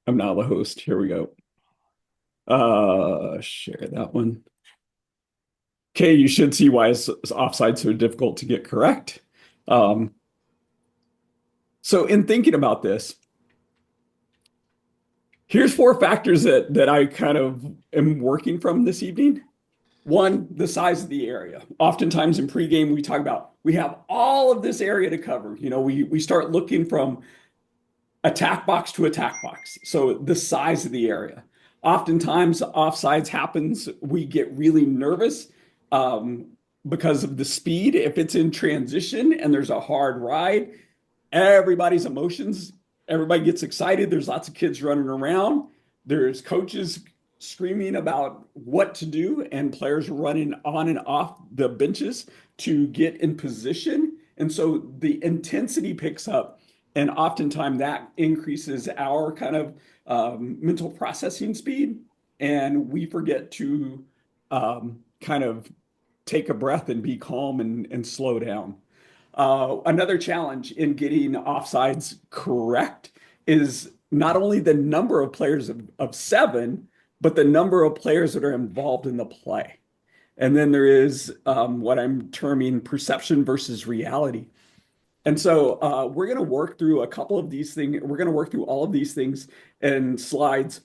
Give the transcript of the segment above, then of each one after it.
I'm now the host. Here we go. Share that one. Okay, you should see why it's offside so difficult to get correct. Um, so in thinking about this, here's four factors that I kind of am working from this evening. One, the size of the area. Oftentimes in pregame, we talk about we have all of this area to cover. We start looking from attack box to attack box. So the size of the area. Oftentimes, offsides happens. We get really nervous um, because of the speed. If it's in transition and there's a hard ride, everybody's emotions, everybody gets excited. There's lots of kids running around. There's coaches screaming about what to do, and players running on and off the benches to get in position. And so the intensity picks up, and oftentimes that increases our kind of mental processing speed, and we forget to kind of take a breath and be calm and slow down. Another challenge in getting offsides correct is not only the number of players of seven, but the number of players that are involved in the play. And then there is what I'm terming perception versus reality. And so we're going to work through a couple of these things. We're going to work through all of these things in slides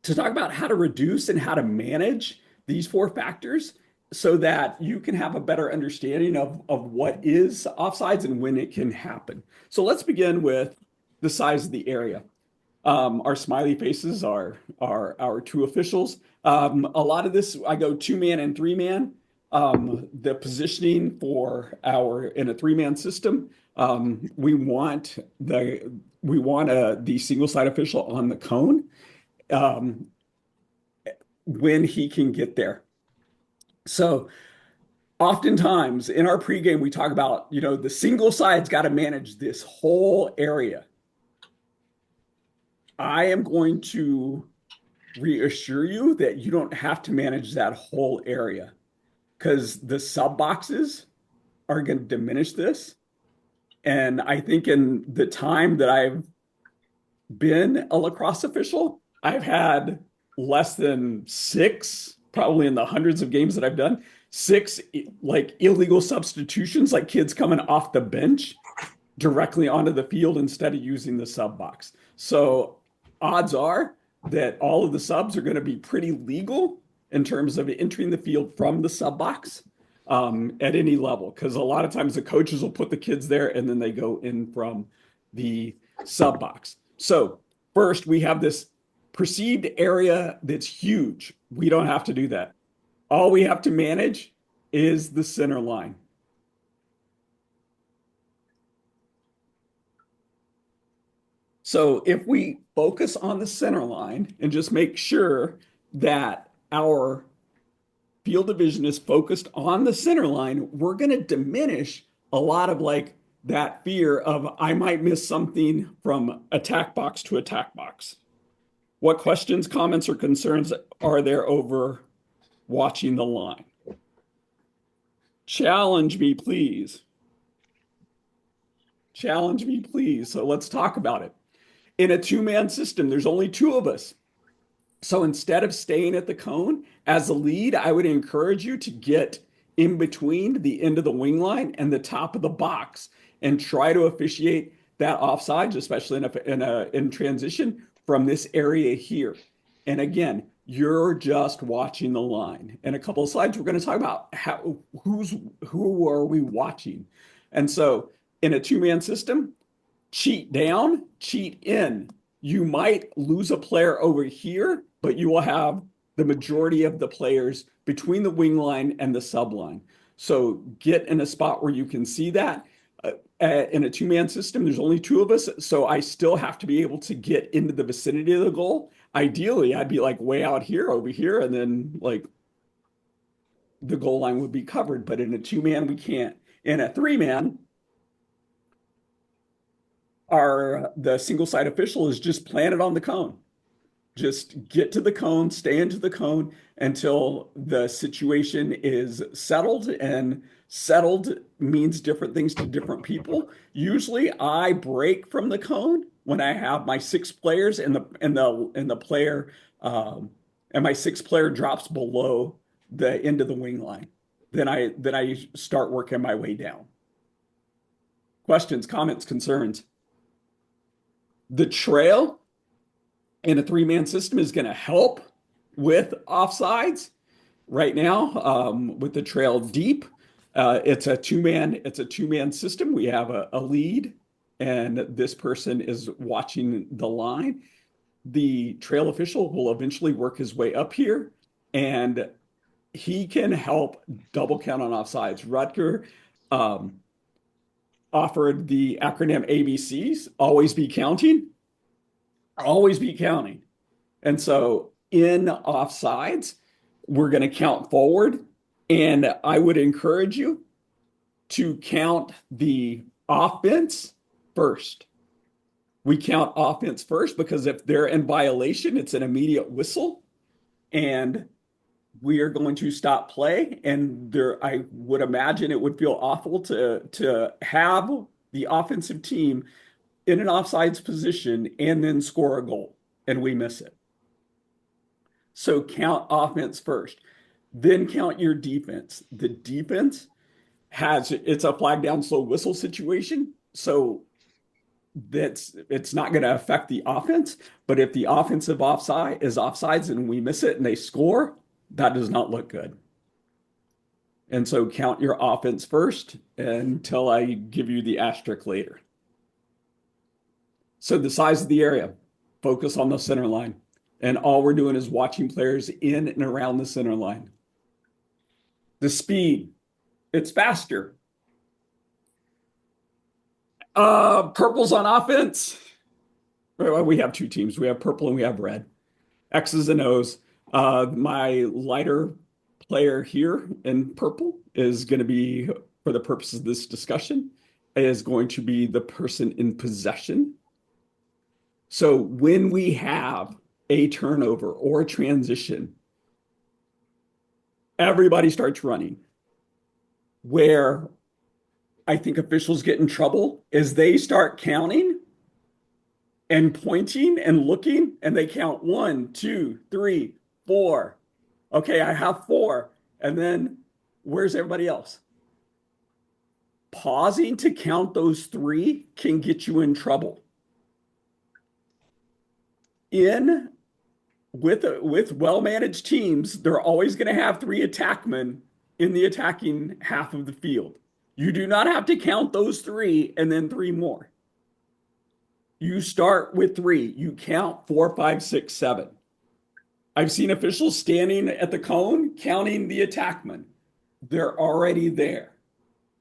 to talk about how to reduce and how to manage these four factors so that you can have a better understanding of what is offsides and when it can happen. So let's begin with the size of the area. Our smiley faces are our two officials. A lot of this, I go two-man and three-man. The positioning for our in a three-man system, we want the single side official on the cone um, when he can get there. So oftentimes in our pregame, we talk about, the single side's got to manage this whole area. I am going to reassure you that you don't have to manage that whole area because the sub boxes are going to diminish this. And I think in the time that I've been a lacrosse official, I've had less than six, probably in the hundreds of games that I've done, six like illegal substitutions, like kids coming off the bench directly onto the field instead of using the sub box. So odds are that all of the subs are going to be pretty legal in terms of entering the field from the sub box at any level, because a lot of times the coaches will put the kids there and then they go in from the sub box. So first, we have this perceived area that's huge. We don't have to do that. All we have to manage is the center line. So if we focus on the center line and just make sure that our field of vision is focused on the center line, we're going to diminish a lot of like that fear of I might miss something from attack box to attack box. What questions, comments, or concerns are there over watching the line? Challenge me, please. Challenge me, please. So let's talk about it. In a two-man system, there's only two of us. So instead of staying at the cone as a lead, I would encourage you to get in between the end of the wing line and the top of the box and try to officiate that offsides, especially in transition from this area here. And again, you're just watching the line. In a couple of slides, we're going to talk about who are we watching. And so in a two-man system, cheat down, cheat in. You might lose a player over here, but you will have the majority of the players between the wing line and the sub line. So get in a spot where you can see that. In a two-man system, there's only two of us, so I still have to be able to get into the vicinity of the goal. Ideally, I'd be like way out here, over here, and then like the goal line would be covered. But in a two-man, we can't. In a three-man, the single side official is just planted on the cone. Just get to the cone, stay into the cone until the situation is settled. And settled means different things to different people. Usually I break from the cone when I have my six players and the player and my sixth player drops below the end of the wing line. Then I start working my way down. Questions, comments, concerns. The trail in a three-man system is going to help with offsides right now with the trail deep. It's a two-man system. We have a lead, and this person is watching the line. The trail official will eventually work his way up here, and he can help double count on offsides. Rutger um, offered the acronym ABCs, always be counting, always be counting. And so in offsides, we're going to count forward. And I would encourage you to count the offense first. We count offense first because if they're in violation, it's an immediate whistle. And we are going to stop play. And I would imagine it would feel awful to have the offensive team in an offsides position and then score a goal and we miss it. So count offense first, then count your defense. The defense it's a flag down slow whistle situation. So it's not going to affect the offense. But if the offensive offside is offsides and we miss it and they score, that does not look good. And so count your offense first until I give you the asterisk later. So the size of the area, focus on the center line. And all we're doing is watching players in and around the center line. The speed, it's faster. Purple's on offense. We have two teams. We have purple and we have red. X's and O's. My lighter player here in purple is going to be, for the purposes of this discussion, is going to be the person in possession. So when we have a turnover or a transition, everybody starts running. Where I think officials get in trouble is they start counting and pointing and looking, and they count 1, 2, 3, 4. Okay, I have 4. And then where's everybody else? Pausing to count those 3 can get you in trouble. With well-managed teams, they're always going to have 3 attackmen in the attacking half of the field. You do not have to count those 3 and then 3 more. You start with 3. You count 4, 5, 6, 7. I've seen officials standing at the cone counting the attackmen. They're already there.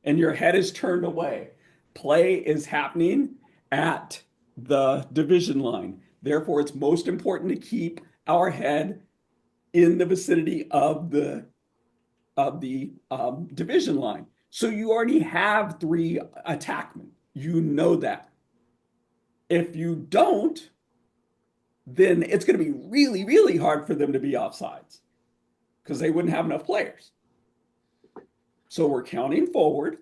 And your head is turned away. Play is happening at the division line. Therefore, it's most important to keep our head in the vicinity of the division line. So you already have 3 attackmen. You know that. If you don't, then it's going to be really, really hard for them to be offsides because they wouldn't have enough players. So we're counting forward.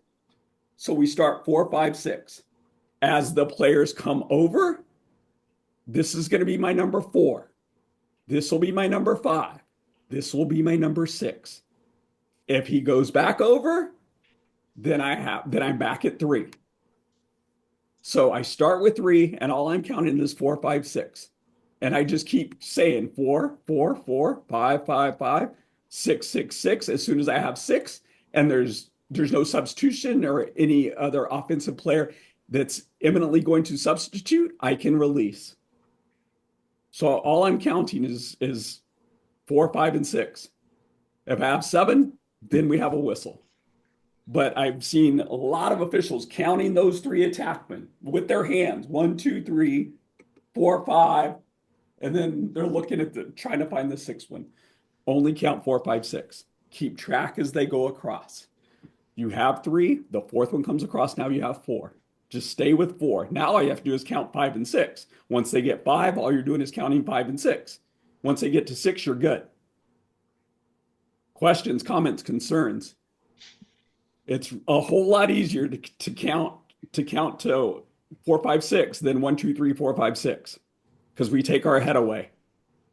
So we start 4, 5, 6. As the players come over, this is going to be my number 4. This will be my number 5. This will be my number 6. If he goes back over, then I'm back at 3. So I start with 3, and all I'm counting is 4, 5, 6. And I just keep saying 4, 4, 4, 5, 5, 5, 6, 6, 6. As soon as I have 6, and there's no substitution or any other offensive player that's imminently going to substitute, I can release. So all I'm counting is 4, 5, and 6. If I have 7, then we have a whistle. But I've seen a lot of officials counting those 3 attackmen with their hands, 1, 2, 3, 4, 5, and then they're looking at trying to find the 6th one. Only count 4, 5, 6. Keep track as they go across. You have 3, the 4th one comes across, now you have 4. Just stay with 4. Now all you have to do is count 5 and 6. Once they get 5, all you're doing is counting 5 and 6. Once they get to 6, you're good. Questions, comments, concerns? It's a whole lot easier to count to 4, 5, 6, then 1, 2, 3, 4, 5, 6, because we take our head away.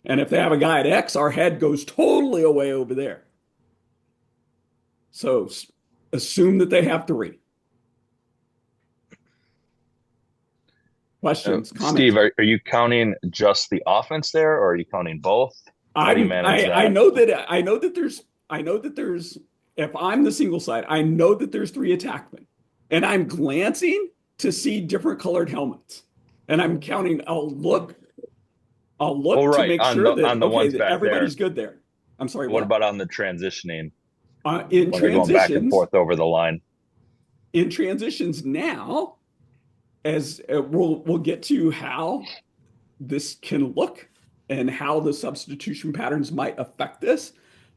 And if they have a guy at X, our head goes totally away over there. So assume that they have 3. Questions, Steve, comments? are you counting just the offense there, or are you counting both? How do you manage I that? know that there's if I'm the single side, I know that there's 3 attackmen. And I'm glancing to see different colored helmets. And I'm counting, I'll Well, look to right make sure on that the okay, ones that back there. everybody's good there. I'm sorry, What what? about on the transitioning In when they're going back and transitions, forth over the line? now, as we'll get to how this can look and how the substitution patterns might affect this.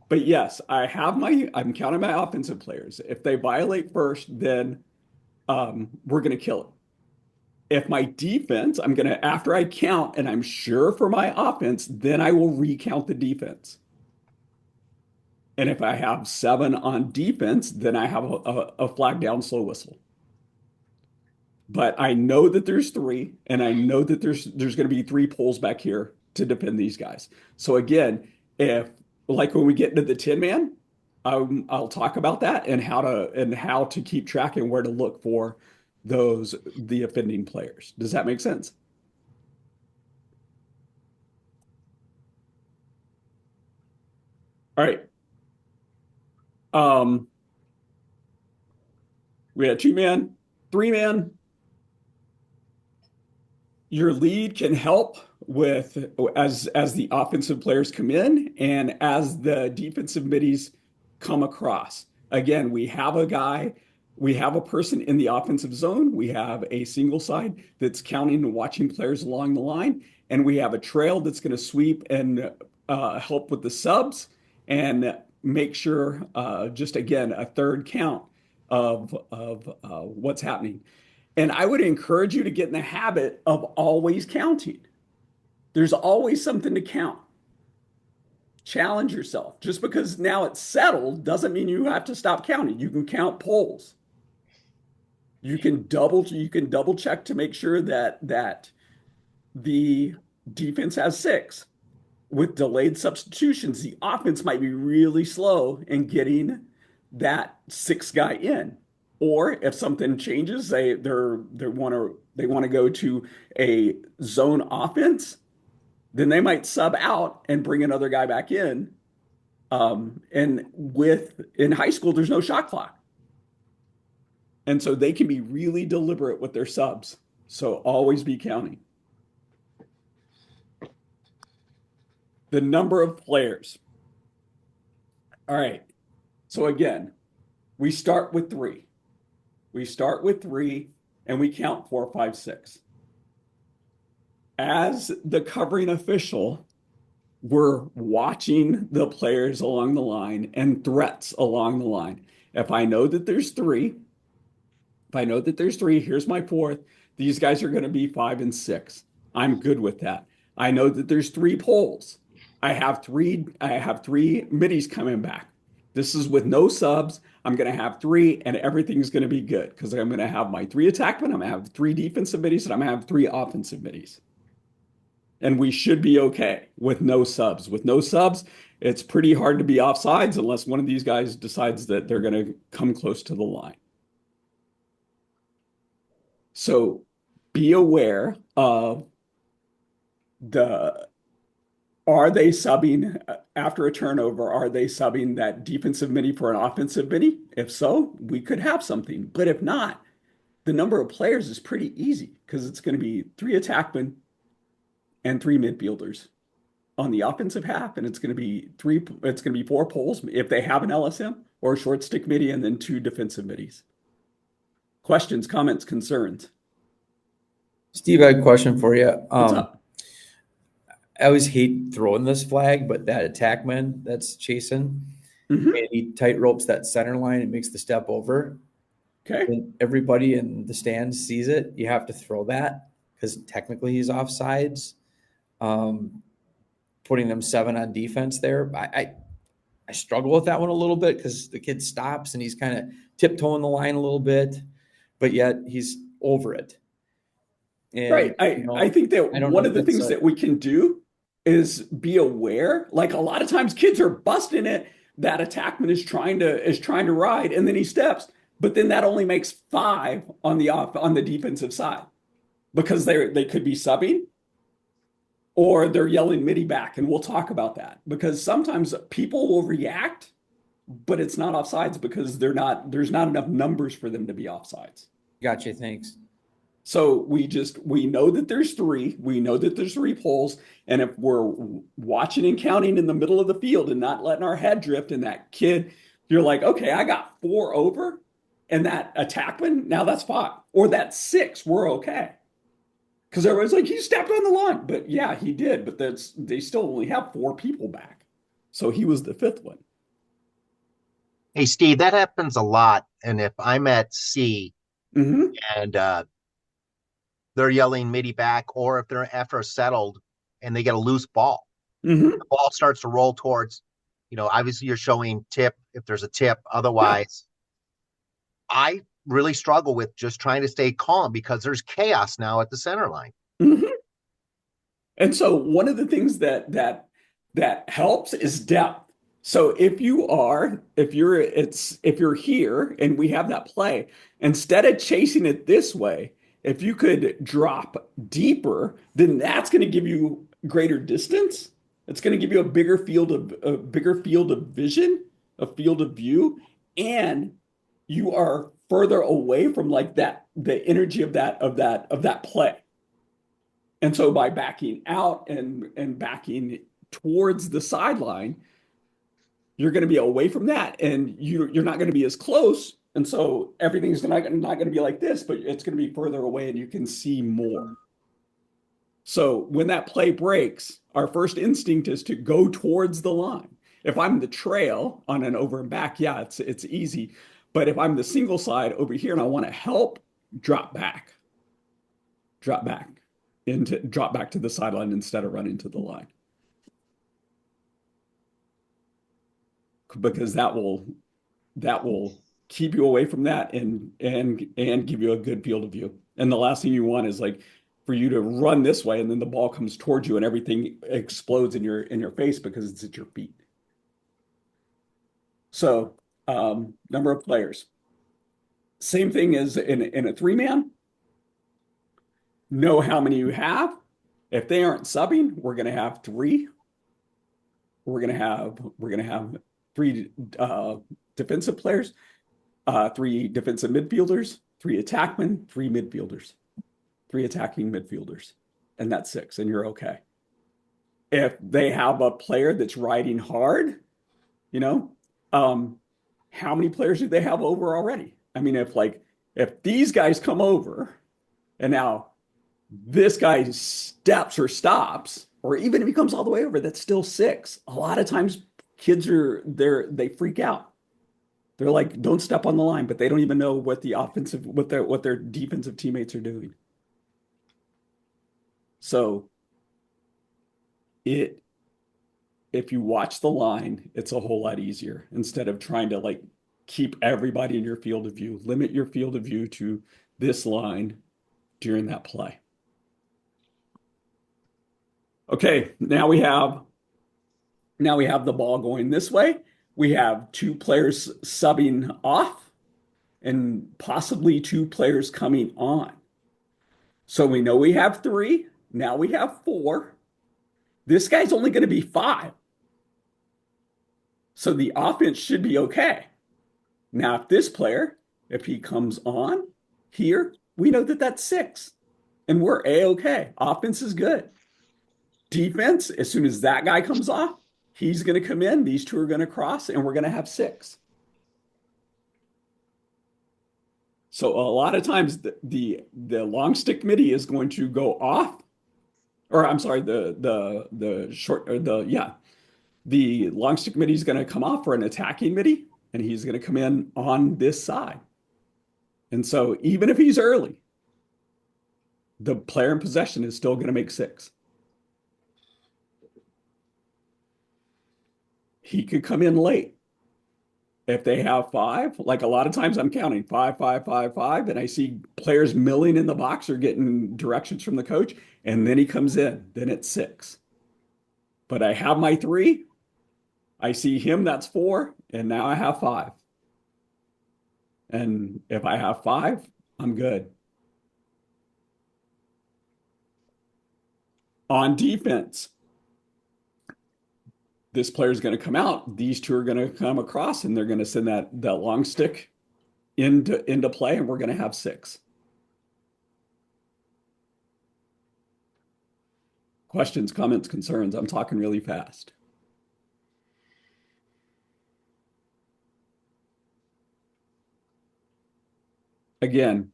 But yes, I'm counting my offensive players. If they violate first, then we're going to kill it. If my defense, I'm going to, after I count and I'm sure for my offense, then I will recount the defense. And if I have 7 on defense, then I have a flag down slow whistle. But I know that there's 3, and I know that there's going to be 3 pulls back here to defend these guys. So again, if like when we get into the 10 man, I'll talk about that and how to keep track and where to look for the offending players. Does that make sense? All right. Um, we had 2 man, 3 man. Your lead can help with as the offensive players come in and as the defensive middies come across. Again, we have a person in the offensive zone. We have a single side that's counting and watching players along the line, and we have a trail that's going to sweep and help with the subs and make sure, just again, a third count of what's happening. And I would encourage you to get in the habit of always counting. There's always something to count. Challenge yourself. Just because now it's settled doesn't mean you have to stop counting. You can count polls. You can double check to make sure that the defense has 6. With delayed substitutions, the offense might be really slow in getting that 6th guy in. Or if something changes, they want to go to a zone offense, then they might sub out and bring another guy back in. And with in high school, there's no shot clock, and so they can be really deliberate with their subs. So always be counting the number of players. All right. So again, we start with 3. We start with 3 and we count 4, 5, 6. As the covering official, we're watching the players along the line and threats along the line. If I know that there's 3, if I know that there's 3, here's my 4th. These guys are going to be 5 and 6. I'm good with that. I know that there's 3 poles. I have 3 middies coming back. This is with no subs. I'm going to have 3 and everything's going to be good because I'm going to have my 3 attackmen, I'm going to have 3 defensive middies, and I'm going to have 3 offensive middies. And we should be okay with no subs. With no subs, it's pretty hard to be offsides unless one of these guys decides that they're going to come close to the line. So be aware of the are they subbing after a turnover? Are they subbing that defensive midi for an offensive midi? If so, we could have something. But if not, the number of players is pretty easy because it's going to be 3 attackmen and 3 midfielders on the offensive half, and it's going to be 4 poles if they have an LSM or a short stick midi, and then 2 defensive middies. Questions, comments, concerns? Steve, I had a question for you. What's up? I always hate throwing this flag, but that attackman that's chasing, Mm-hmm. and he tight ropes that center line and makes the step over. Okay. And everybody in the stands sees it. You have to throw that because technically he's offsides. Putting them 7 on defense there. I struggle with that one a little bit because the kid stops and he's kind of tiptoeing the line a little bit, but yet he's over it. And, Right. I think that I don't know one if of the that's things that we can do is be aware. Like a lot of times kids are busting it. That attackman is trying to ride and then he steps, but then that only makes five on the defensive side because they could be subbing or they're yelling midi back. And we'll talk about that because sometimes people will react, but it's not offsides because there's not enough numbers for them to be offsides. Gotcha. Thanks. So we know that there's three. We know that there's three poles. And if we're watching and counting in the middle of the field and not letting our head drift, and that kid, you're like, okay, I got four over, and that attackman, now that's five. Or that's six, we're okay. Because everybody's like, he stepped on the line. But yeah, he did. But they still only have four people back. So he was the fifth one. Hey, Steve, that happens a lot. And if I'm at C Mm-hmm. and they're yelling midi back, or if they're after a settled and they get a loose ball, Mm-hmm. the ball starts to roll towards, obviously you're showing tip if there's a tip. Yeah. Otherwise, I really struggle with just trying to stay calm because there's chaos now at the center line. Mm-hmm. And so one of the things that helps is depth. So if you're here and we have that play, instead of chasing it this way, if you could drop deeper, then that's going to give you greater distance. It's going to give you a bigger field of vision, a field of view, and you are further away from like the energy of that play. And so by backing out and backing towards the sideline, you're going to be away from that and you're not going to be as close. And so everything's not going to be like this, but it's going to be further away and you can see more. So when that play breaks, our first instinct is to go towards the line. If I'm the trail on an over and back, yeah, it's easy. But if I'm the single side over here and I want to help, drop back. Drop back to the sideline instead of running to the line. Because that will keep you away from that and give you a good field of view. And the last thing you want is like for you to run this way and then the ball comes towards you and everything explodes in your face because it's at your feet. So number of players. Same thing as in a three-man. Know how many you have. If they aren't subbing, we're going to have three. We're going to have three defensive players, three defensive midfielders, three attackmen, three midfielders, three attacking midfielders, and that's six, and you're okay. If they have a player that's riding hard, how many players do they have over already? I mean, if these guys come over and now this guy steps or stops, or even if he comes all the way over, that's still six. A lot of times kids they freak out. They're like, don't step on the line, but they don't even know what their defensive teammates are doing. So if you watch the line, it's a whole lot easier instead of trying to like keep everybody in your field of view. Limit your field of view to this line during that play. Okay, now we have the ball going this way. We have two players subbing off and possibly two players coming on. So we know we have three. Now we have four. This guy's only going to be five. So the offense should be okay. Now, if he comes on here, we know that that's six. And we're A-okay. Offense is good. Defense, as soon as that guy comes off, he's going to come in. These two are going to cross, and we're going to have six. So a lot of times the long stick midi is going to go off, or I'm sorry, the short or the long stick midi is going to come off for an attacking midi, and he's going to come in on this side. And so even if he's early, the player in possession is still going to make six. He could come in late. if they have five, like a lot of times I'm counting five, five, five, five, and I see players milling in the box or getting directions from the coach, and then he comes in, then it's six. But I have my three, I see him, that's four, and now I have five. And if I have five, I'm good. On defense, this player is going to come out. These two are going to come across, and they're going to send that long stick into play, and we're going to have six. Questions, comments, concerns? I'm talking really fast. Again,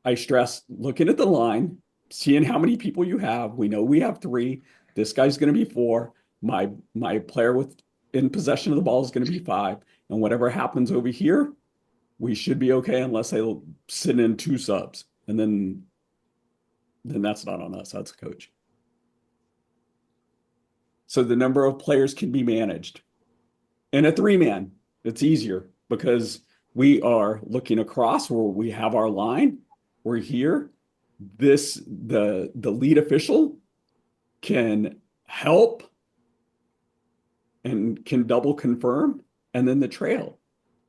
I stress looking at the line, seeing how many people you have. We know we have three. This guy's going to be four. My player in possession of the ball is going to be five. And whatever happens over here, we should be okay unless they send in two subs. And then that's not on us. That's a coach. So the number of players can be managed. In a three-man, it's easier because we are looking across where we have our line. We're here. The lead official can help and can double confirm, and then the trail.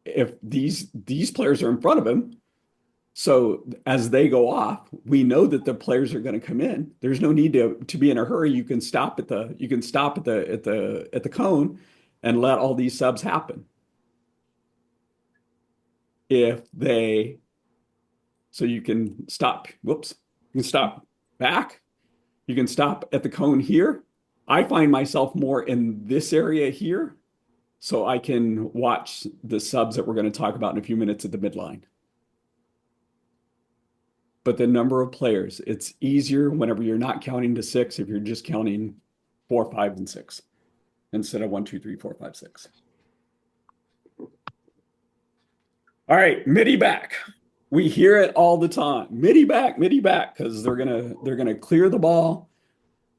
If these players are in front of him, so as they go off, we know that the players are going to come in. There's no need to be in a hurry. You can stop at the cone and let all these subs happen. So you can stop, whoops, you can stop back. You can stop at the cone here. I find myself more in this area here, so I can watch the subs that we're going to talk about in a few minutes at the midline. But the number of players, it's easier whenever you're not counting to six, if you're just counting 4, 5, and 6 instead of 1, 2, 3, 4, 5, 6. All right, midi back. We hear it all the time. Midi back, because they're gonna clear the ball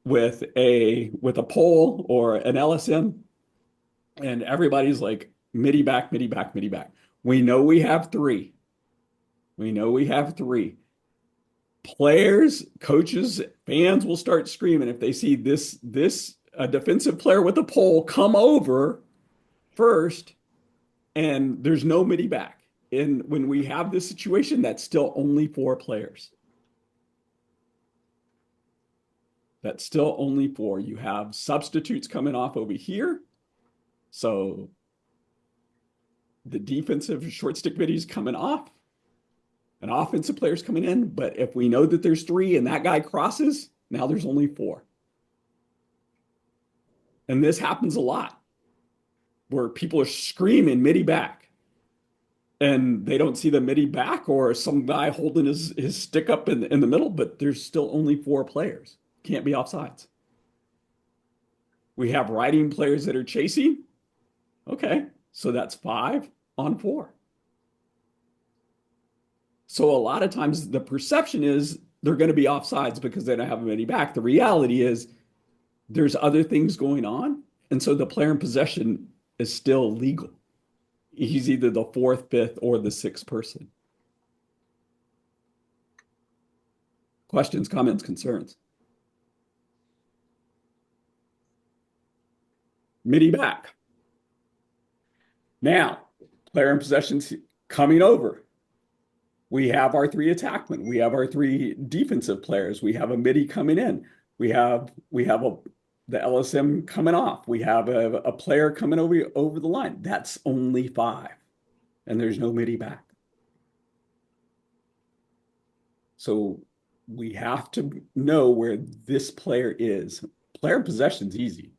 with a pole or an LSM, and everybody's like midi back, midi back, midi back. We know we have three. Players, coaches, fans will start screaming if they see this defensive player with a pole come over first, and there's no midi back. And when we have this situation, that's still only 4 players. That's still only 4. You have substitutes coming off over here. So the defensive short stick middies coming off, and offensive players coming in. But if we know that there's 3 and that guy crosses, now there's only 4. And this happens a lot where people are screaming midi back and they don't see the midi back, or some guy holding his stick up in the middle, but there's still only 4 players. Can't be offsides. We have riding players that are chasing. Okay, so that's 5 on 4. So a lot of times the perception is they're going to be offsides because they don't have a midi back. The reality is there's other things going on, and so the player in possession is still legal. He's either the 4th, 5th, or the 6th person. Questions, comments, concerns? Midi back. Now, player in possession's coming over. We have our 3 attackmen. We have our 3 defensive players. We have a midi coming in. We have the LSM coming off. We have a player coming over the line. That's only 5. And there's no midi back. So we have to know where this player is. Player in possession's easy.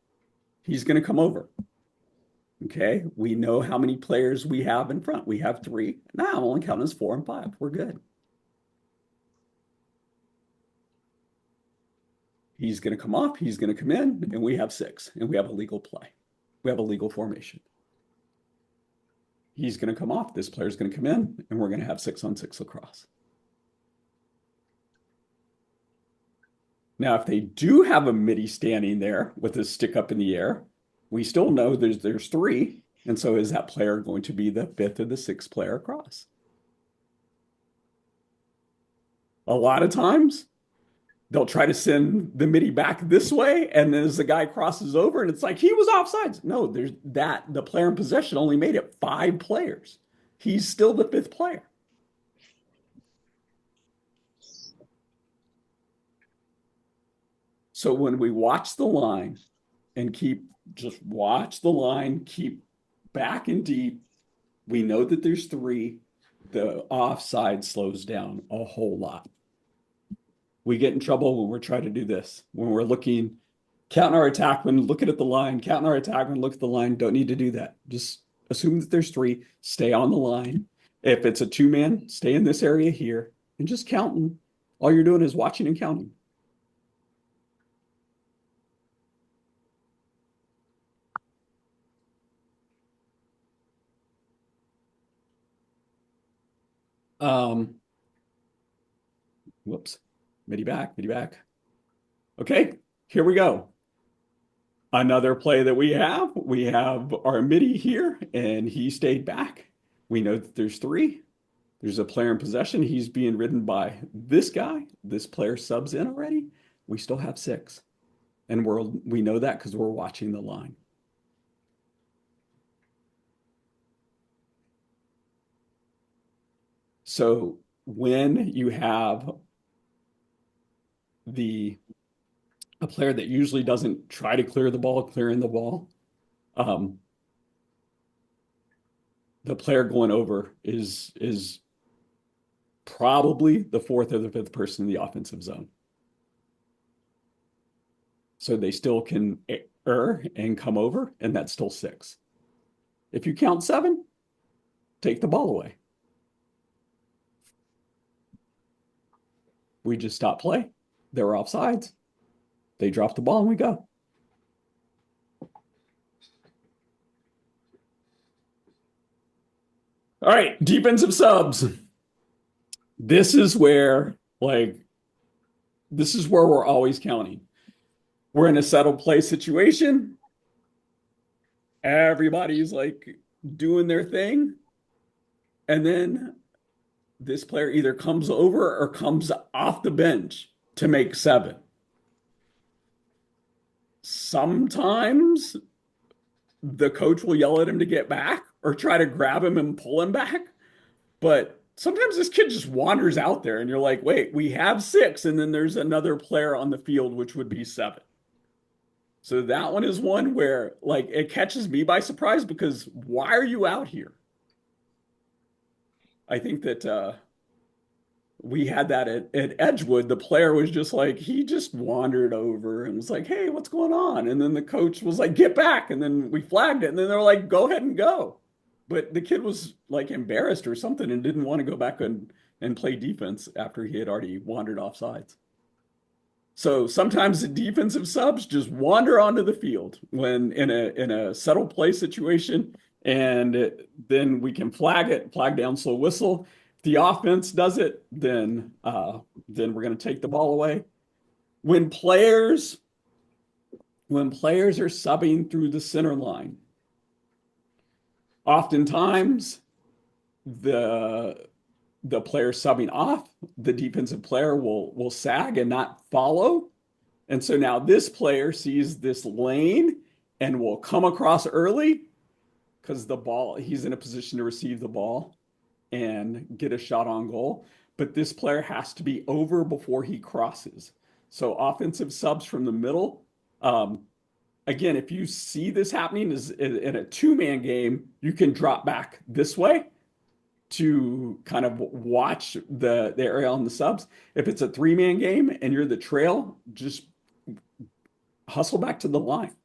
He's going to come over. Okay, we know how many players we have in front. We have 3. Now I'm only counting as 4 and 5. We're good. He's going to come off. He's going to come in, and we have 6, and we have a legal play. We have a legal formation. He's going to come off. This player's going to come in, and we're going to have 6 on 6 lacrosse. Now, if they do have a midi standing there with his stick up in the air, we still know there's 3, And so is that player going to be the fifth or the sixth player across? A lot of times they'll try to send the midi back this way, and then as the guy crosses over, and it's like he was offsides. No, there's that the player in possession only made it 5 players. He's still the fifth player. So when we watch the line and just watch the line, keep back and deep, we know that there's 3. The offside slows down a whole lot. We get in trouble when we're trying to do this. When we're looking, counting our attack, when looking at the line, counting our attack, when look at the line, don't need to do that. Just assume that there's 3, stay on the line. If it's a 2-man, stay in this area here and just counting. All you're doing is watching and counting. Whoops, midi back. Okay, here we go. Another play that we have our midi here, and he stayed back. We know that there's 3. There's a player in possession. He's being ridden by this guy. This player subs in already. We still have 6. And we know that because we're watching the line. So when you have a player that usually doesn't try to clear the ball, clearing the ball, the player going over is probably the 4th or the 5th person in the offensive zone. So they still can err and come over, and that's still 6. If you count 7, take the ball away. We just stop play. They were offsides. They drop the ball and we go. All right, defensive subs. This is where we're always counting. We're in a settled play situation. Everybody's like doing their thing. And then this player either comes over or comes off the bench to make 7. Sometimes the coach will yell at him to get back or try to grab him and pull him back. But sometimes this kid just wanders out there and you're like, wait, we have 6. And then there's another player on the field, which would be 7. So that one is one where like it catches me by surprise because why are you out here? I think that we had that at Edgewood. The player was just like, he just wandered over and was like, hey, what's going on? And then the coach was like, get back. And then we flagged it. And then they were like, go ahead and go. But the kid was like embarrassed or something and didn't want to go back and play defense after he had already wandered off sides. So sometimes the defensive subs just wander onto the field when in a settled play situation, and then we can flag down, slow whistle. If the offense does it, then we're going to take the ball away. When players are subbing through the center line, oftentimes the player subbing off, the defensive player will sag and not follow. And so now this player sees this lane and will come across early because he's in a position to receive the ball and get a shot on goal. But this player has to be over before he crosses. So offensive subs from the middle. Again, if you see this happening in a 2-man game, you can drop back this way to kind of watch the area on the subs. If it's a 3-man game and you're the trail, just hustle back to the line.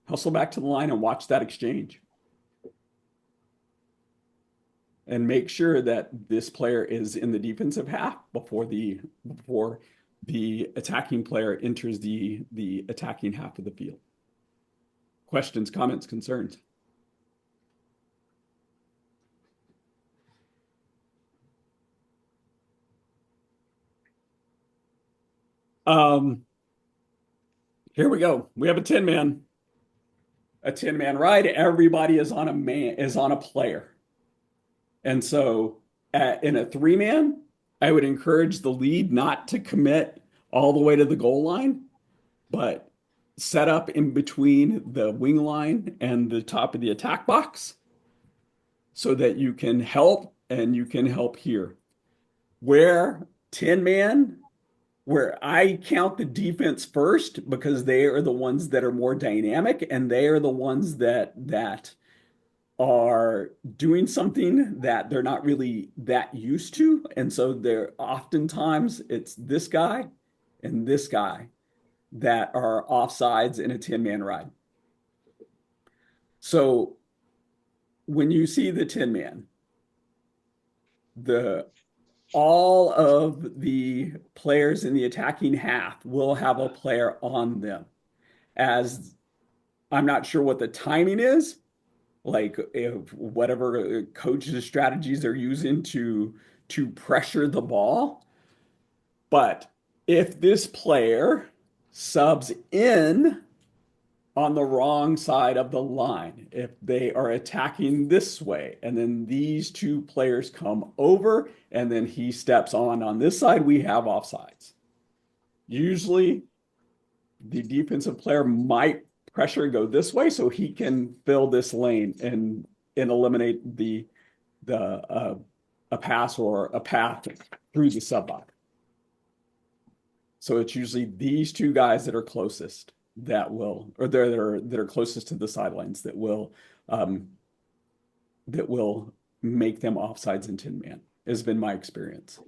Hustle back to the line and watch that exchange. And make sure that this player is in the defensive half before the attacking player enters the attacking half of the field. Questions, comments, concerns? Here we go. We have a 10-man. a 10-man ride, everybody is on a player. And so in a 3-man, I would encourage the lead not to commit all the way to the goal line, but set up in between the wing line and the top of the attack box so that you can help and you can help here. Where 10-man, where I count the defense first because they are the ones that are more dynamic and they are the ones that are doing something that they're not really that used to. And so they're oftentimes it's this guy and this guy that are offsides in a 10-man ride. So when you see the 10-man, all of the players in the attacking half will have a player on them. As I'm not sure what the timing is, like if whatever coaches' strategies they're using to pressure the ball. But if this player subs in on the wrong side of the line, if they are attacking this way, and then these two players come over, and then he steps on this side, we have offsides. Usually, the defensive player might pressure and go this way so he can fill this lane and eliminate a pass or a path through the sub box. So it's usually these two guys that are closest that are closest to the sidelines that will make them offsides in 10-man, has been my experience.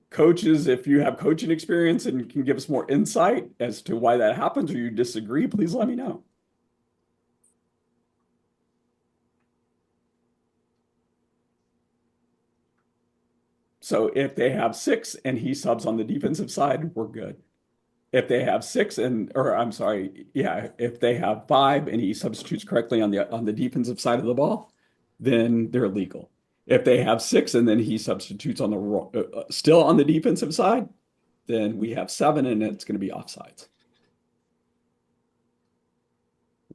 Coaches, if you have coaching experience and can give us more insight as to why that happens or you disagree, please let me know. So if they have 6 and he subs on the defensive side, we're good. If they have 6 if they have 5 and he substitutes correctly on the defensive side of the ball, then they're legal. If they have 6 and then he substitutes on the still on the defensive side, then we have 7 and it's going to be offsides.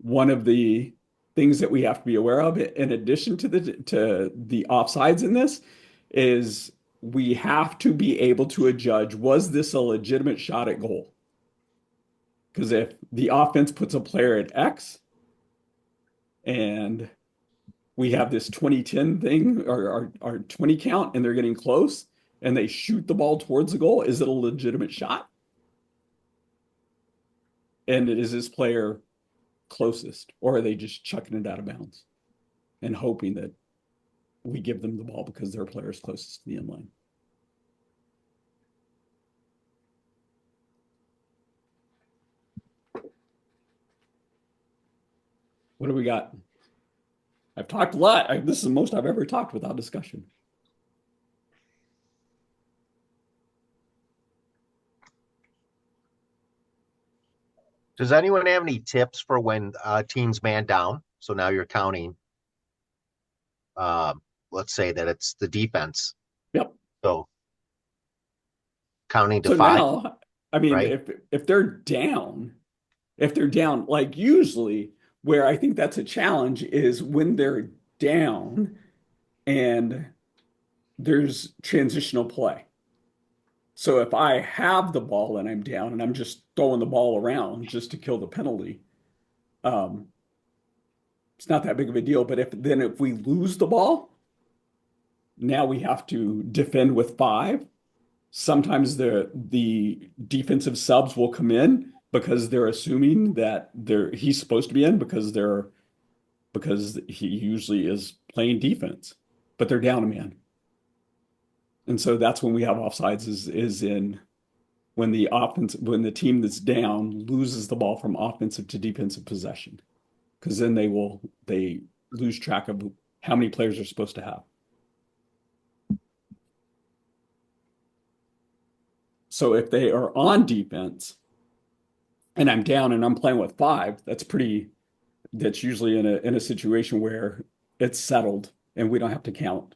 One of the things that we have to be aware of, in addition to the offsides in this, is we have to be able to adjudge, was this a legitimate shot at goal? Because if the offense puts a player at X and we have this 20-10 thing or our 20 count and they're getting close and they shoot the ball towards the goal, is it a legitimate shot? And is this player closest, or are they just chucking it out of bounds and hoping that we give them the ball because their player is closest to the end line? What do we got? I've talked a lot. This is the most I've ever talked without discussion. Does anyone have any tips for when teams man down? So now you're counting. Let's say that it's the defense. Yep. So counting to So 5. now, I mean, right? if they're down, like usually where I think that's a challenge is when they're down and there's transitional play. So if I have the ball and I'm down and I'm just throwing the ball around just to kill the penalty, it's not that big of a deal. But if we lose the ball, now we have to defend with 5. Sometimes the defensive subs will come in because they're assuming that he's supposed to be in because he usually is playing defense, but they're down a man. And so that's when we have offsides is in when the team that's down loses the ball from offensive to defensive possession, because then they lose track of how many players they're supposed to have. So if they are on defense and I'm down and I'm playing with 5, that's usually in a situation where it's settled and we don't have to count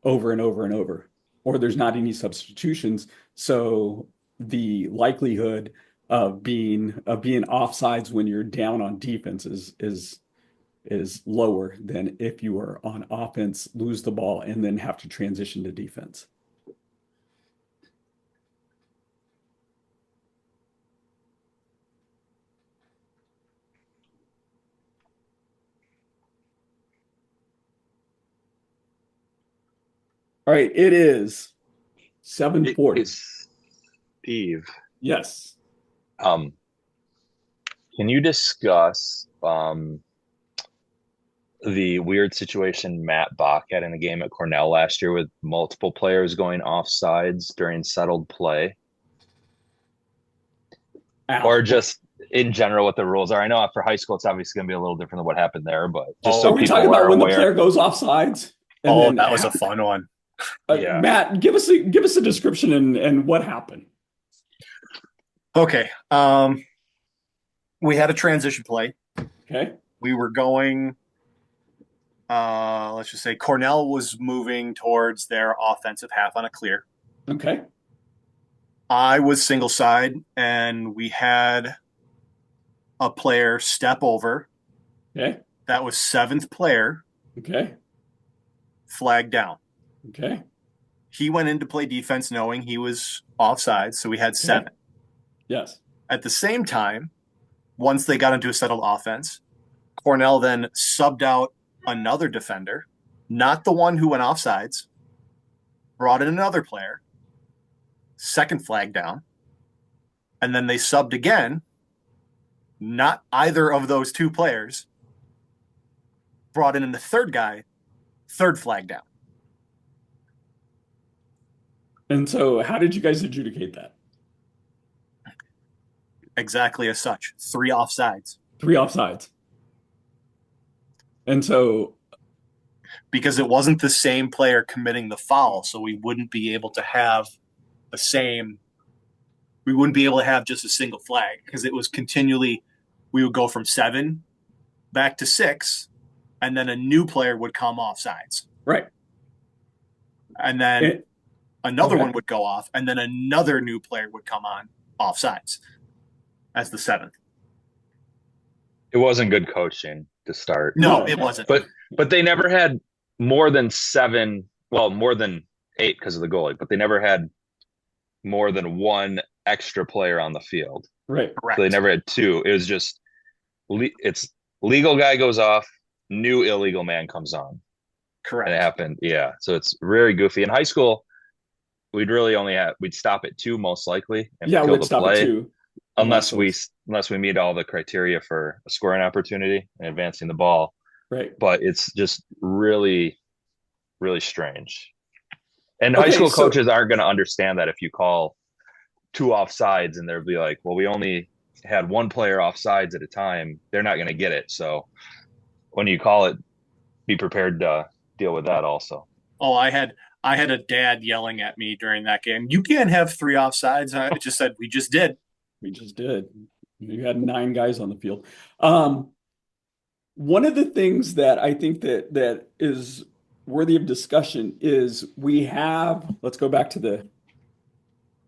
over and over and over, or there's not any substitutions. So the likelihood of being offsides when you're down on defense is lower than if you are on offense, lose the ball, and then have to transition to defense. All right, it is 7:40. It's Steve. Yes. Can you discuss the weird situation Matt Bach had in the game at Cornell last year with multiple players going offsides during settled play? Or just in general what the rules are? I know for high school it's obviously going to be a little different than what happened there, but just so Are we people talking are about when the aware. player goes offsides? Oh, that was a fun one. Yeah. Matt, give us a description and what happened. Okay. We had a transition play. Okay. We were going, let's just say Cornell was moving towards their offensive half on a clear. Okay. I was single side, and we had a player step over. Okay. That was seventh player, Okay. flag down. Okay. He went in to play defense knowing he was offside, so we had 7. Yes. At the same time, once they got into a settled offense, Cornell then subbed out another defender, not the one who went offsides, brought in another player, second flag down, and then they subbed again, not either of those two players, brought in the third guy, third flag down. And so how did you guys adjudicate that? Exactly as such. 3 offsides. 3 offsides. And so because it wasn't the same player committing the foul, so we wouldn't be able to have just a single flag, because it was continually, we would go from 7 back to 6, and then a new player would come off sides. right. And then another okay. one would go off, and then another new player would come on off sides as the 7th. It wasn't good coaching to start. No, it wasn't. But they never had more than 7, well, more than 8 because of the goalie, but they never had more than 1 extra player on the field. Right. Correct. So they never had 2. It was just, it's legal guy goes off, new illegal man comes on. Correct. And it happened. Yeah. So it's very goofy. In high school, we'd stop at 2 most likely and Yeah, kill we'd the stop play. at 2. Unless we meet all the criteria for a scoring opportunity and advancing the ball. Right. But it's just really, really strange. And high school coaches aren't going to understand that if you call 2 offsides and they'll be like, well, we only had 1 player offsides at a time. They're not going to get it. So when you call it, be prepared to deal with that also. Oh, I had a dad yelling at me during that game. You can't have 3 offsides. I just said, we just did. We just did. You had 9 guys on the field. One of the things that I think that is worthy of discussion is let's go back to the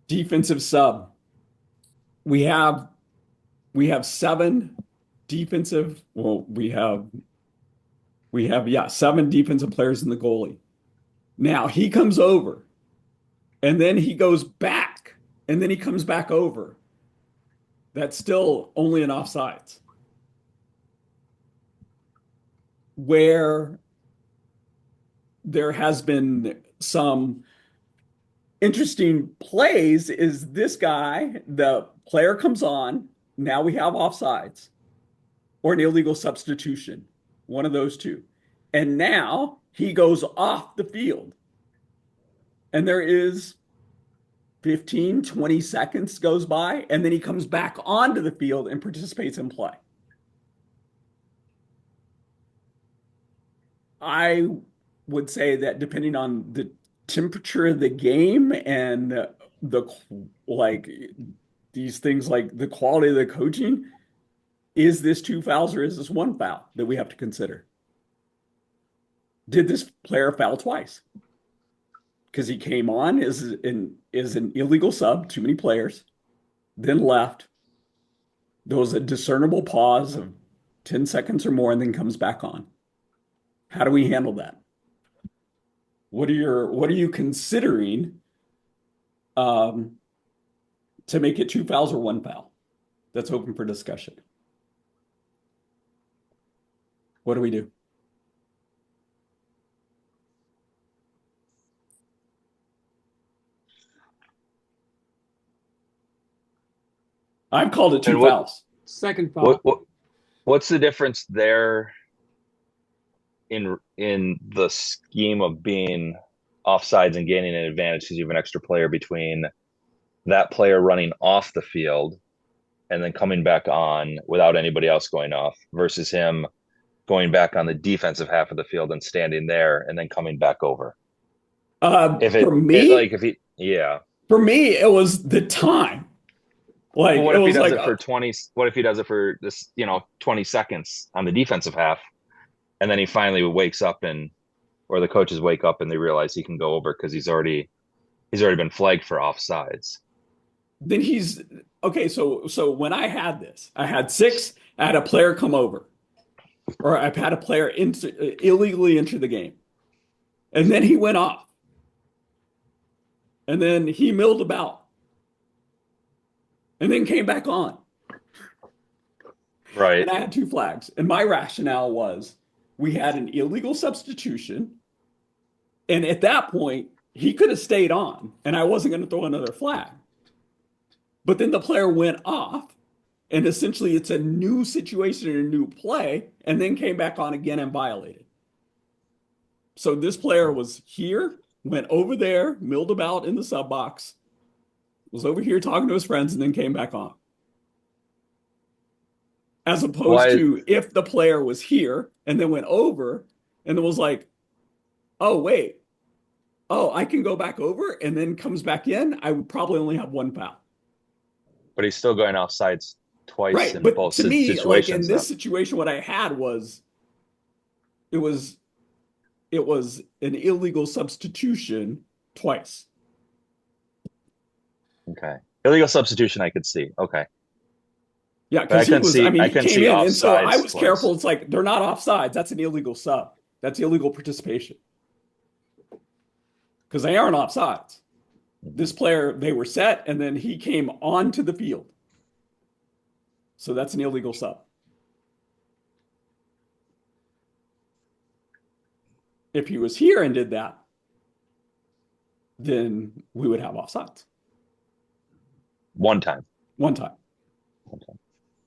defensive sub. We have 7 defensive, we have 7 defensive players in the goalie. Now he comes over and then he goes back and then he comes back over. That's still only an offsides. Where there has been some interesting plays is this guy, the player comes on, now we have offsides or an illegal substitution, one of those two. And now he goes off the field. And there is 15, 20 seconds goes by, and then he comes back onto the field and participates in play. I would say that depending on the temperature of the game and these things like the quality of the coaching, is this 2 fouls or is this 1 foul that we have to consider? Did this player foul twice? Because he came on is an illegal sub, too many players, then left, There was a discernible pause of 10 seconds or more and then comes back on. How do we handle that? What are you considering to make it 2 fouls or 1 foul? That's open for discussion. What do we do? I've called it 2 And what- fouls. Second foul. What's the difference there in the scheme of being offsides and gaining an advantage because you have an extra player between that player running off the field and then coming back on without anybody else going off versus him going back on the defensive half of the field and standing there and then coming back over? For me, yeah. For me, it was the time. Like, well, what it if he was does like it for 20? What if he does it for this, 20 seconds on the defensive half, and then he finally wakes up or the coaches wake up and they realize he can go over because he's already been flagged for offsides. Then he's okay. So when I had this, I had 6. I had a player come over, or I've had a player illegally enter the game, and then he went off, and then he milled about, and then came back on. Right. And I had 2 flags, and my rationale was we had an illegal substitution, and at that point he could have stayed on, and I wasn't going to throw another flag. But then the player went off, and essentially it's a new situation and a new play, and then came back on again and violated. So this player was here, went over there, milled about in the sub box, was over here talking to his friends, and then came back on. As opposed to if the player was here and then went over and then was like, oh, wait, I can go back over and then comes back in, I would probably only have 1 foul. But he's still going offsides twice Right. in But both to me, situations. like in this situation, what I had was it was an illegal substitution twice. Okay. Illegal substitution I could see. Okay. Yeah, because he came in, and so I was twice. careful. It's like they're not offsides. That's an illegal sub. That's illegal participation. Because they aren't offsides. This player, they were set, and then he came onto the field. So that's an illegal sub. If he was here and did that, then we would have offsides. One time.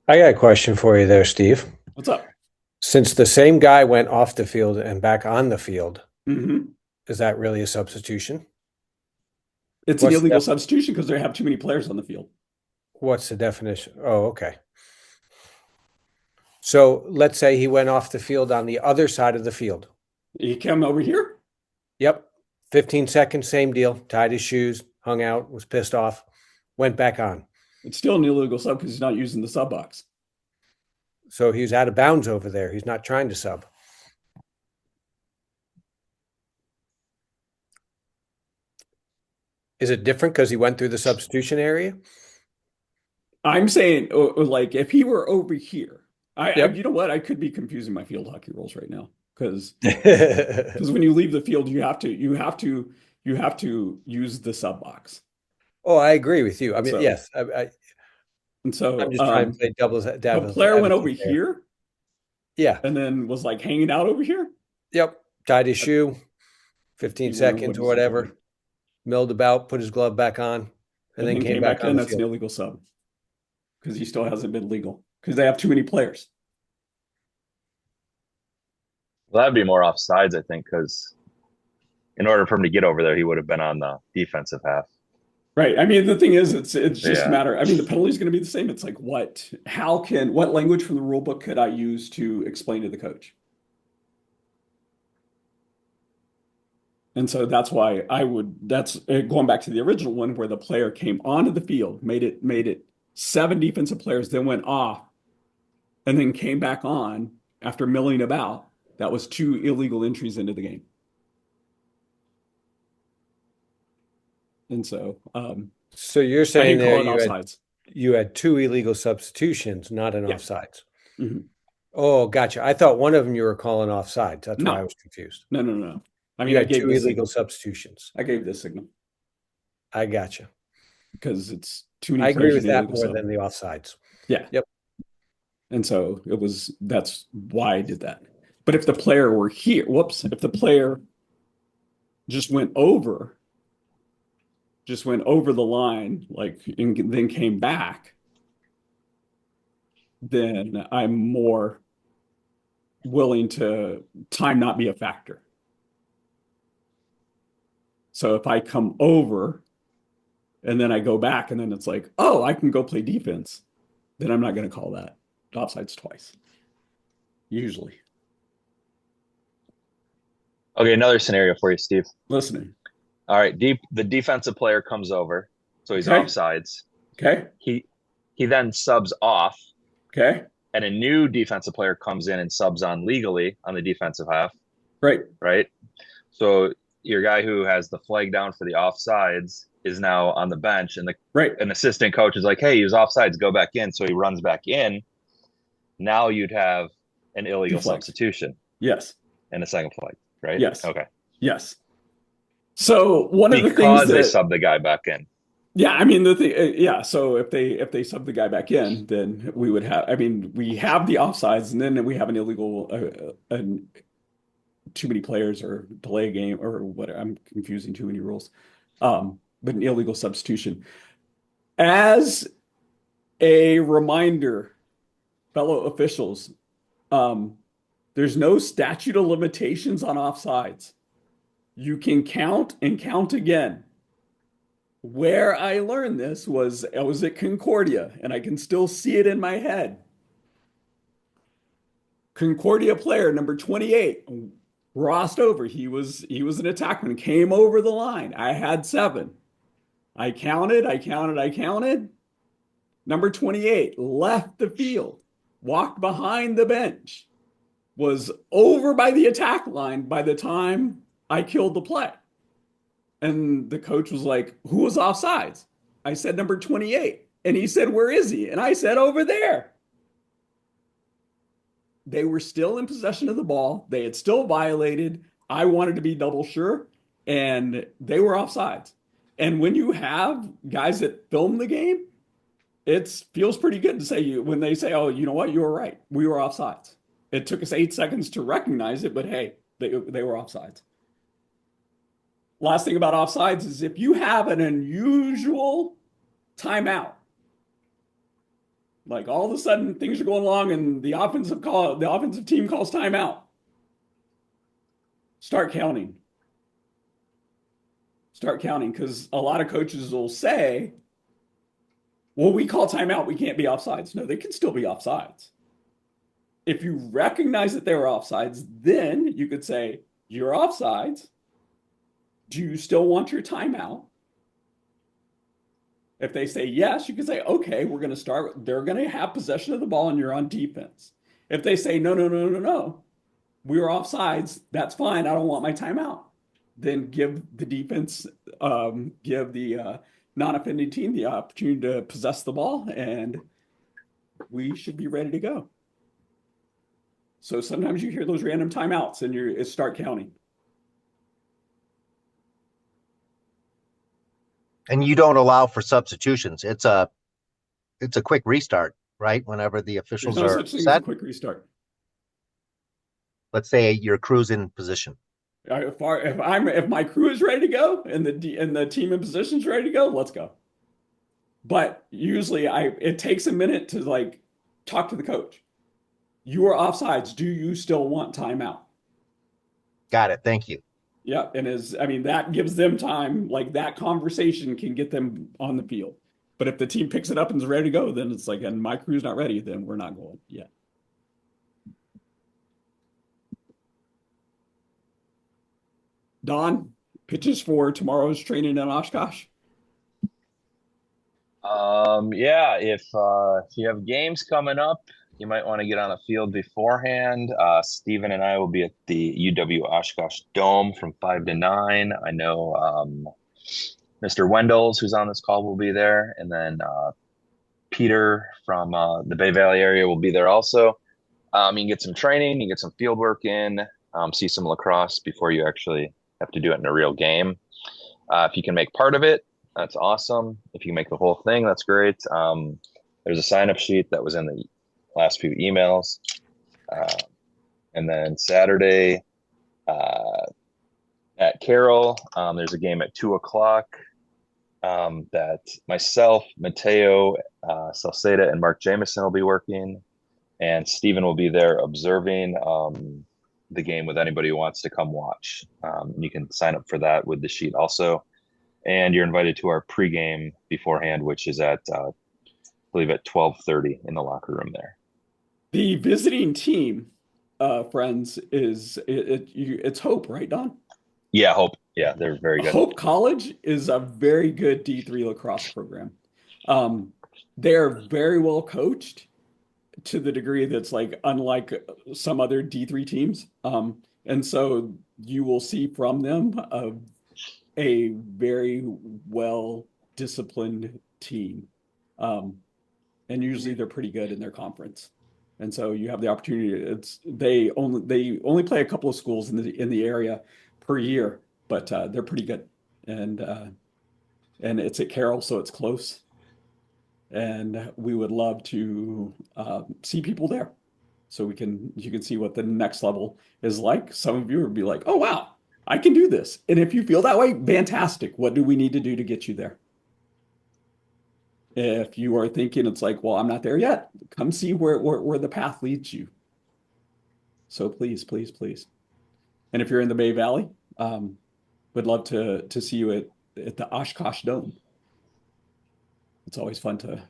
I got a question for you there, Steve. What's up? Since the same guy went off the field and back on the field, Mm-hmm. is that really a substitution? It's an illegal substitution because they have too many players on the field. What's the definition? Oh, okay. So let's say he went off the field on the other side of the field. He came over here? Yep. 15 seconds, same deal. Tied his shoes, hung out, was pissed off, went back on. It's still an illegal sub because he's not using the sub box. So he's out of bounds over there. He's not trying to sub. Is it different because he went through the substitution area? I'm saying, like, if he were over here, Yep. you know what? I could be confusing my field hockey rules right now because when you leave the field, you have to use the sub box. Oh, I agree with you. I mean, So- yes. And so I'm just trying to play devil's the advocate player went over there. here Yeah. and then was like hanging out over here. Yep. Tied his shoe, 15 seconds or whatever, milled about, put his glove back on, and then came back on in. the That's an field. illegal sub because he still hasn't been legal because they have too many players. Well, that'd be more offsides, I think, because in order for him to get over there, he would have been on the defensive half. Right. I mean, the thing is, it's just Yeah. a matter. I mean, the penalty is going to be the same. It's like, what language from the rule book could I use to explain to the coach? And so that's why that's going back to the original one where the player came onto the field, made it 7 defensive players, then went off and then came back on after milling about. That was 2 illegal entries into the game. And so, So you're I saying didn't call there it you had offsides. you had 2 illegal substitutions, not an Yeah. offsides. Mhm. Oh, gotcha. I thought one of them you were calling offsides. That's why I No. was confused. No. I mean, You I had gave 2 the illegal signal. substitutions. I gave the signal I gotcha. because it's too many I agree players with in that illegal more sub. than the offsides. Yeah. Yep. And so that's why I did that. But if the player were here, if the player just went over the line, like, and then came back, then I'm more willing to time not be a factor. So if I come over and then I go back and then it's like, oh, I can go play defense, then I'm not going to call that offsides twice. Usually. Okay, another scenario for you, Steve. Listening. All right, the defensive player comes over, so he's Okay. offsides. Okay. He then subs off, Okay. and a new defensive player comes in and subs on legally on the defensive half. Right. Right. So your guy who has the flag down for the offsides is now on the bench, and an assistant coach is like, "Hey, he was offsides, go back in." So he runs back in. Now you'd have an illegal substitution. Yes. And a second flag, right? Yes. Okay. Yes. So one of the things because they sub the guy back in. Yeah, I mean the thing. Yeah, so if they sub the guy back in, then we would have. I mean, we have the offsides, and then we have an illegal, too many players or delay a game or whatever. I'm confusing too many rules. But an illegal substitution. As a reminder, fellow officials, there's no statute of limitations on offsides. You can count and count again. Where I learned this was I was at Concordia, and I can still see it in my head. Concordia player number 28 crossed over. He was an attackman, came over the line. I had 7. I counted. Number 28 left the field, walked behind the bench, was over by the attack line by the time I killed the play. And the coach was like, "Who was offsides?" I said, "Number 28." And he said, "Where is he?" And I said, "Over there." They were still in possession of the ball. They had still violated. I wanted to be double sure. And they were offsides. And when you have guys that film the game, it feels pretty good to say when they say, "Oh, you know what? You were right. We were offsides." It took us 8 seconds to recognize it, but hey, they were offsides. Last thing about offsides is if you have an unusual timeout, like all of a sudden things are going along and the offensive team calls timeout, start counting. Start counting, because a lot of coaches will say, "Well, we call timeout, we can't be offsides." No, they can still be offsides. If you recognize that they were offsides, then you could say, "You're offsides. Do you still want your timeout?" If they say yes, you can say, "Okay, we're going to start. They're going to have possession of the ball and you're on defense." If they say, "No, we were offsides," that's fine. I don't want my timeout. Then give the defense, give the non-offending team the opportunity to possess the ball, and we should be ready to go. So sometimes you hear those random timeouts and you start counting. And you don't allow for substitutions. It's a quick restart, right? Whenever the officials There's no are such thing as a set. quick restart. Let's say your crew's in position. If my crew is ready to go and the team in position is ready to go, let's go. But usually it takes a minute to like talk to the coach. You are offsides. Do you still want timeout? Got it. Thank you. Yeah, and that gives them time. Like that conversation can get them on the field. But if the team picks it up and is ready to go, then it's like, and my crew's not ready, then we're not going yet. Don, pitches for tomorrow's training in Oshkosh. Yeah, if you have games coming up, you might want to get on a field beforehand. Steven and I will be at the UW Oshkosh Dome from 5 to 9. I know Mr. Wendels, who's on this call, will be there. And then Peter from the Bay Valley area will be there also. You can get some training, you get some field work in, see some lacrosse before you actually have to do it in a real game. If you can make part of it, that's awesome. If you can make the whole thing, that's great. There's a sign-up sheet that was in the last few emails. And then Saturday at Carroll, there's a game at 2:00 that myself, Mateo Salceda, and Mark Jameson will be working. And Steven will be there observing the game with anybody who wants to come watch. You can sign up for that with the sheet also. And you're invited to our pregame beforehand, which is at, I believe, at 12:30 in the locker room there. The visiting team, friends, it's Hope, right, Don? Yeah, Hope. Yeah, they're very good. Hope College is a very good D3 lacrosse program. They're very well coached to the degree that's like unlike some other D3 teams. And so you will see from them a very well disciplined team. And usually they're pretty good in their conference. And so you have the opportunity. They only play a couple of schools in the area per year, but they're pretty good. And it's at Carroll, so it's close. And we would love to see people there, so you can see what the next level is like. Some of you would be like, "Oh wow, I can do this." And if you feel that way, fantastic. What do we need to do to get you there? If you are thinking it's like, "Well, I'm not there yet," come see where the path leads you. So please, please, please. And if you're in the Bay Valley, would love to see you at the Oshkosh Dome. It's always fun to.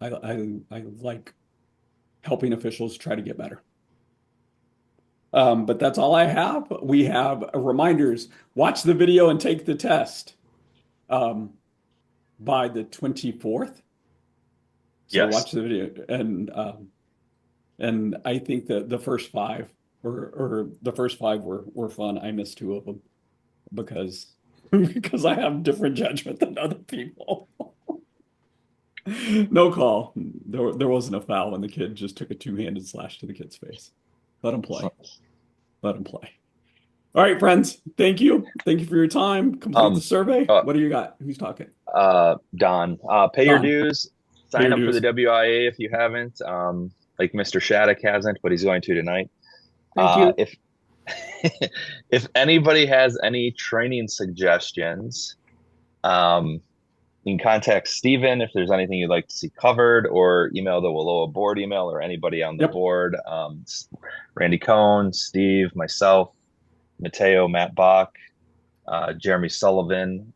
I like helping officials try to get better. But that's all I have. We have reminders. Watch the video and take the test by the 24th. So Yes. watch the video, and I think that the first five were fun. I missed two of them because I have different judgment than other people. No call. There wasn't a foul, and the kid just took a two-handed slash to the kid's face. Let him play. Let him play. All right, friends. Thank you. Thank you for your time. Complete the survey. What do you got? Who's talking? Don. Pay your dues. Sign up for the WIA if you haven't. Like Mr. Shattuck hasn't, but he's going to tonight. Thank you. If anybody has any training suggestions, you can contact Steven if there's anything you'd like to see covered, or email the WILOA board email, or anybody on the board. Randy Cohn, Steve, myself, Mateo, Matt Bach, Jeremy Sullivan.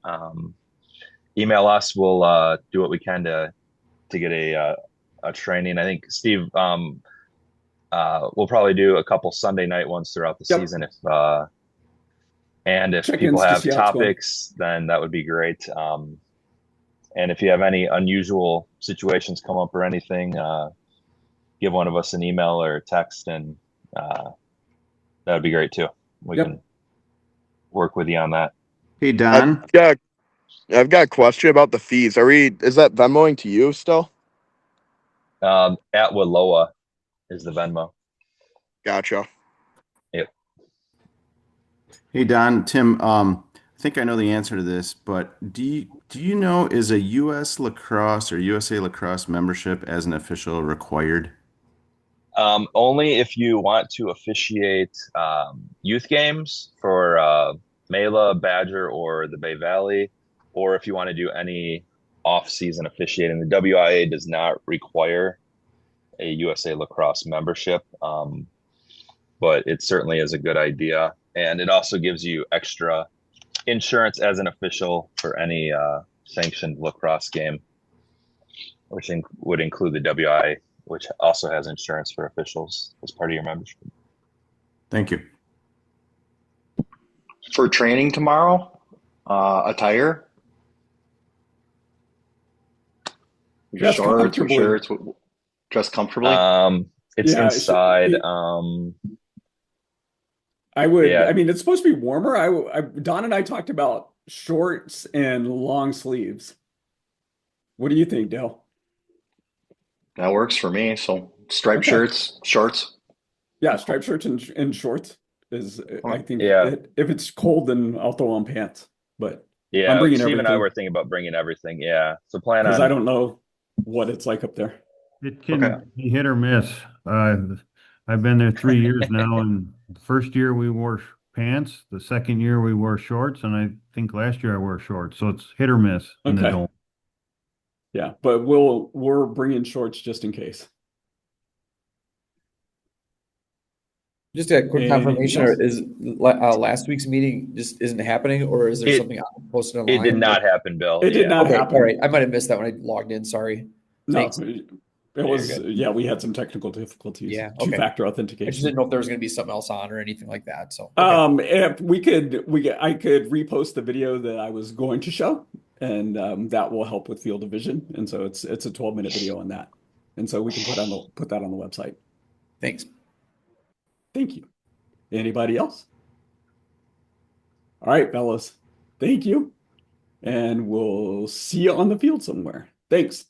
Email us. We'll do what we can to get a training. I think Steve we'll probably do a couple Sunday night ones throughout the season if people have topics, then that would be great. And if you have any unusual situations come up or anything, give one of us an email or a text, and that would be great too. We can work with you on that. Hey, Don. I've got a question about the fees. Is that Venmoing to you still? At WILOA is the Venmo. Gotcha. Yep. Hey, Don, Tim, I think I know the answer to this, but do you know, is a U.S. Lacrosse or USA Lacrosse membership as an official required? Only if you want to officiate youth games for Mela, Badger, or the Bay Valley, or if you want to do any off-season officiating. The WIA does not require a USA Lacrosse membership, but it certainly is a good idea. And it also gives you extra insurance as an official for any sanctioned lacrosse game, which would include the WIA, which also has insurance for officials as part of your membership. Thank you. For training tomorrow, attire, your shorts, your shirts, dress comfortably. It's inside. I would. Yeah. I mean, it's supposed to be warmer. Don and I talked about shorts and long sleeves. What do you think, Dale? That works for me. So striped Okay. shirts, shorts. Yeah, striped shirts and shorts is, I think, Yeah. if it's cold, then I'll throw on pants. But I'm Yeah. bringing Steve and I everything were thinking about bringing everything. Yeah. So plan because I on. don't know what it's like up there. It can Okay. be hit or miss. I've been there 3 years now, and the first year we wore pants. The second year we wore shorts, and I think last year I wore shorts. So it's hit or miss in the Okay. dome. Yeah, but we're bringing shorts just in case. Just a quick Anything confirmation, else? or is last week's meeting just isn't happening, or is there something posted online? It did not happen, Bill. It did not Okay, happen. all right. I might have missed that when I logged in. Sorry. No, Thanks. it was, yeah, we had some technical difficulties. Yeah, okay. Two-factor I just authentication. didn't know if there was going to be something else on or anything like that. So, If I could repost the video that I was going to show, and that will help with field of vision. And so it's a 12-minute video on that, and so we can put that on the website. Thanks. Thank you. Anybody else? All right, fellas. Thank you, and we'll see you on the field somewhere. Thanks.